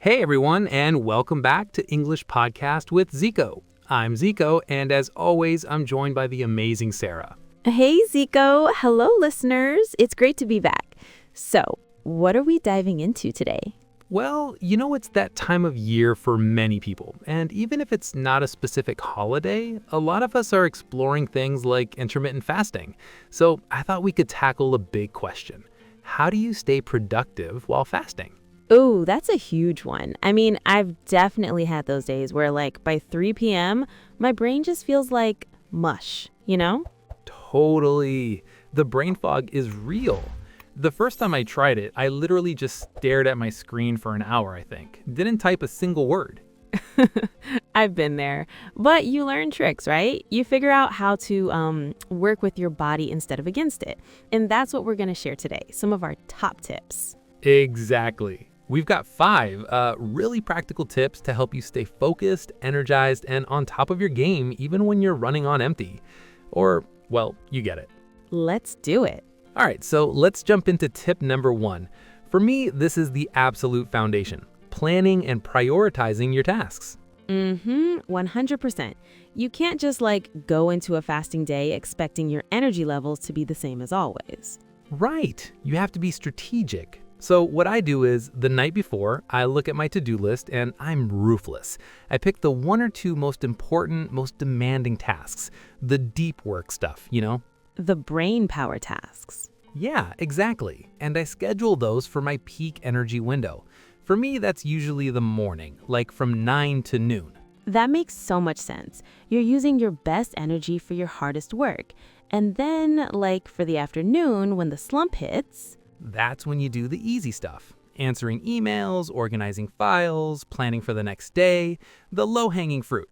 Hey everyone, and welcome back to English Podcast with Zico. I'm Zico, and as always, I'm joined by the amazing Sarah. Hey, Zico. Hello, listeners. It's great to be back. So, what are we diving into today? Well, it's that time of year for many people, and even if it's not a specific holiday, a lot of us are exploring things like intermittent fasting. So I thought we could tackle a big question. How do you stay productive while fasting? Oh, that's a huge one. I've definitely had those days where, by 3 p.m., my brain just feels like mush, you know? Totally. The brain fog is real. The first time I tried it, I literally just stared at my screen for an hour, I think. Didn't type a single word. I've been there. But you learn tricks, right? You figure out how to work with your body instead of against it. And that's what we're going to share today, some of our top tips. Exactly. We've got 5 really practical tips to help you stay focused, energized, and on top of your game even when you're running on empty. Or, well, you get it. Let's do it. All right, so let's jump into tip number 1. For me, this is the absolute foundation: planning and prioritizing your tasks. 100%. You can't just go into a fasting day expecting your energy levels to be the same as always. Right. You have to be strategic. So what I do is, the night before, I look at my to-do list and I'm ruthless. I pick the 1 or 2 most important, most demanding tasks, the deep work stuff, The brain power tasks. Yeah, exactly. And I schedule those for my peak energy window. For me, that's usually the morning, like from 9 to noon. That makes so much sense. You're using your best energy for your hardest work. And then, for the afternoon, when the slump hits, that's when you do the easy stuff: answering emails, organizing files, planning for the next day, the low-hanging fruit.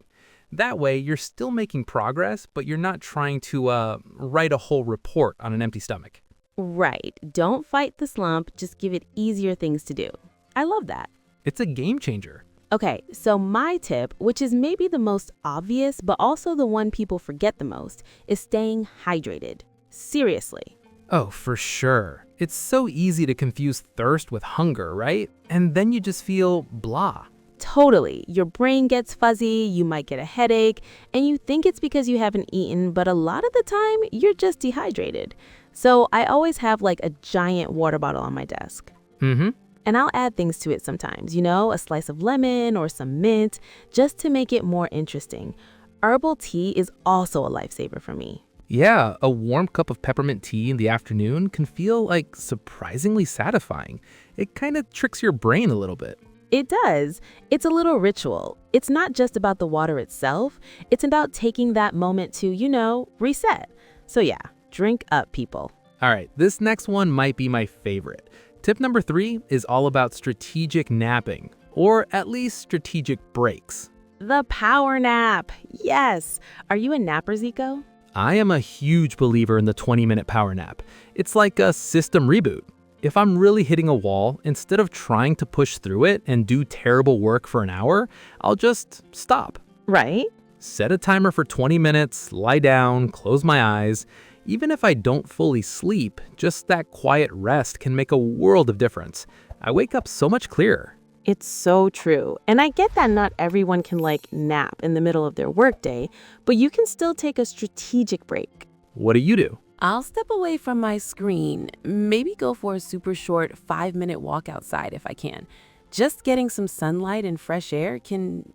That way, you're still making progress, but you're not trying to write a whole report on an empty stomach. Right. Don't fight the slump, just give it easier things to do. I love that. It's a game changer. Okay, so my tip, which is maybe the most obvious, but also the one people forget the most, is staying hydrated. Seriously. Oh, for sure. It's so easy to confuse thirst with hunger, right? And then you just feel blah. Totally. Your brain gets fuzzy, you might get a headache, and you think it's because you haven't eaten, but a lot of the time, you're just dehydrated. So I always have a giant water bottle on my desk. And I'll add things to it sometimes, a slice of lemon or some mint, just to make it more interesting. Herbal tea is also a lifesaver for me. Yeah, a warm cup of peppermint tea in the afternoon can feel surprisingly satisfying. It kind of tricks your brain a little bit. It does. It's a little ritual. It's not just about the water itself. It's about taking that moment to, reset. So yeah, drink up, people. All right, this next one might be my favorite. Tip number 3 is all about strategic napping, or at least strategic breaks. The power nap. Yes. Are you a napper, Zico? I am a huge believer in the 20-minute power nap. It's like a system reboot. If I'm really hitting a wall, instead of trying to push through it and do terrible work for an hour, I'll just stop. Right. Set a timer for 20 minutes, lie down, close my eyes. Even if I don't fully sleep, just that quiet rest can make a world of difference. I wake up so much clearer. It's so true. And I get that not everyone can nap in the middle of their workday, but you can still take a strategic break. What do you do? I'll step away from my screen, maybe go for a super short 5-minute walk outside if I can. Just getting some sunlight and fresh air can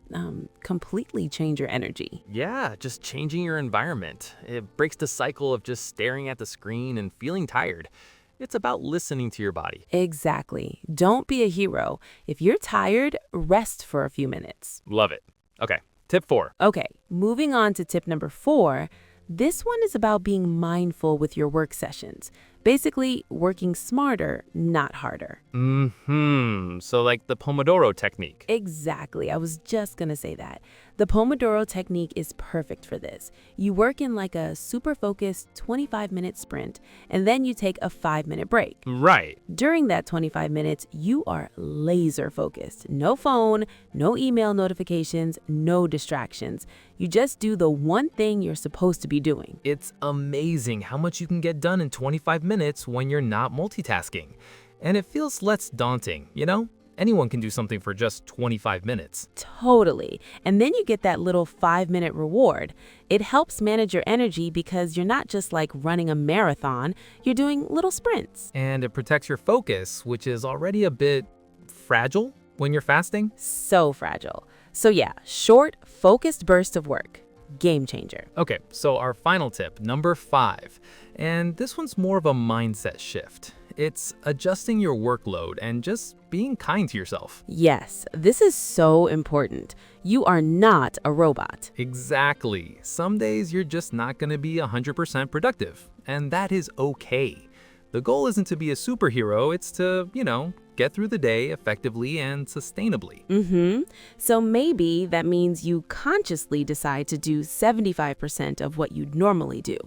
completely change your energy. Yeah, just changing your environment. It breaks the cycle of just staring at the screen and feeling tired. It's about listening to your body. Exactly. Don't be a hero. If you're tired, rest for a few minutes. Love it. Okay, tip 4. Okay, moving on to tip number 4. This one is about being mindful with your work sessions. Basically, working smarter, not harder. So like the Pomodoro technique. Exactly. I was just going to say that. The Pomodoro technique is perfect for this. You work in a super focused 25-minute sprint, and then you take a 5-minute break. Right. During that 25 minutes, you are laser focused. No phone, no email notifications, no distractions. You just do the one thing you're supposed to be doing. It's amazing how much you can get done in 25 minutes when you're not multitasking. And it feels less daunting, anyone can do something for just 25 minutes. Totally. And then you get that little 5-minute reward. It helps manage your energy because you're not just like running a marathon, you're doing little sprints. And it protects your focus, which is already a bit fragile when you're fasting. So fragile. So yeah, short, focused bursts of work. Game changer. Okay, so our final tip, number 5. And this one's more of a mindset shift. It's adjusting your workload and just being kind to yourself. Yes, this is so important. You are not a robot. Exactly. Some days you're just not going to be 100% productive, and that is okay. The goal isn't to be a superhero, it's to, get through the day effectively and sustainably. So maybe that means you consciously decide to do 75% of what you'd normally do.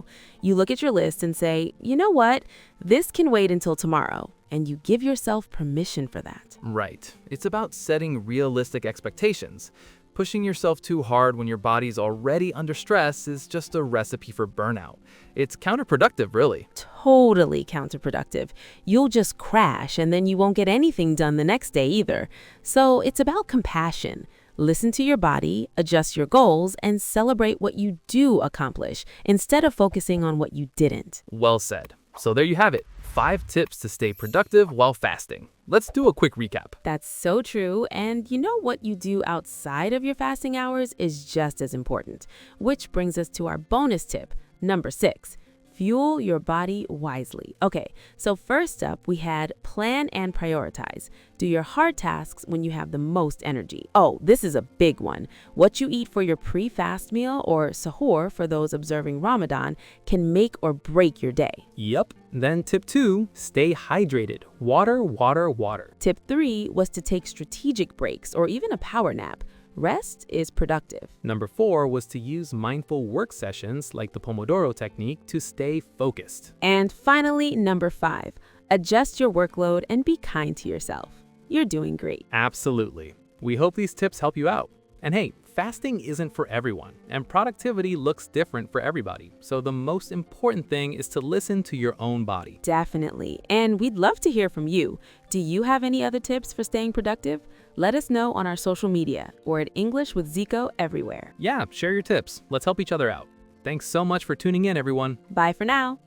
You look at your list and say, you know what, this can wait until tomorrow. And you give yourself permission for that. Right. It's about setting realistic expectations. Pushing yourself too hard when your body's already under stress is just a recipe for burnout. It's counterproductive, really. Totally counterproductive. You'll just crash and then you won't get anything done the next day either. So it's about compassion. Listen to your body, adjust your goals, and celebrate what you do accomplish instead of focusing on what you didn't. Well said. So there you have it. 5 tips to stay productive while fasting. Let's do a quick recap. That's so true. And you know what you do outside of your fasting hours is just as important. Which brings us to our bonus tip, number 6. Fuel your body wisely. Okay, so first up, we had plan and prioritize. Do your hard tasks when you have the most energy. Oh, this is a big one. What you eat for your pre-fast meal, or sahur for those observing Ramadan, can make or break your day. Yep. Then tip 2, stay hydrated. Water, water, water. Tip 3 was to take strategic breaks or even a power nap. Rest is productive. Number 4 was to use mindful work sessions like the Pomodoro technique to stay focused. And finally, number 5, adjust your workload and be kind to yourself. You're doing great. Absolutely. We hope these tips help you out. And hey, fasting isn't for everyone, and productivity looks different for everybody. So the most important thing is to listen to your own body. Definitely. And we'd love to hear from you. Do you have any other tips for staying productive? Let us know on our social media or at English with Zico everywhere. Yeah, share your tips. Let's help each other out. Thanks so much for tuning in, everyone. Bye for now.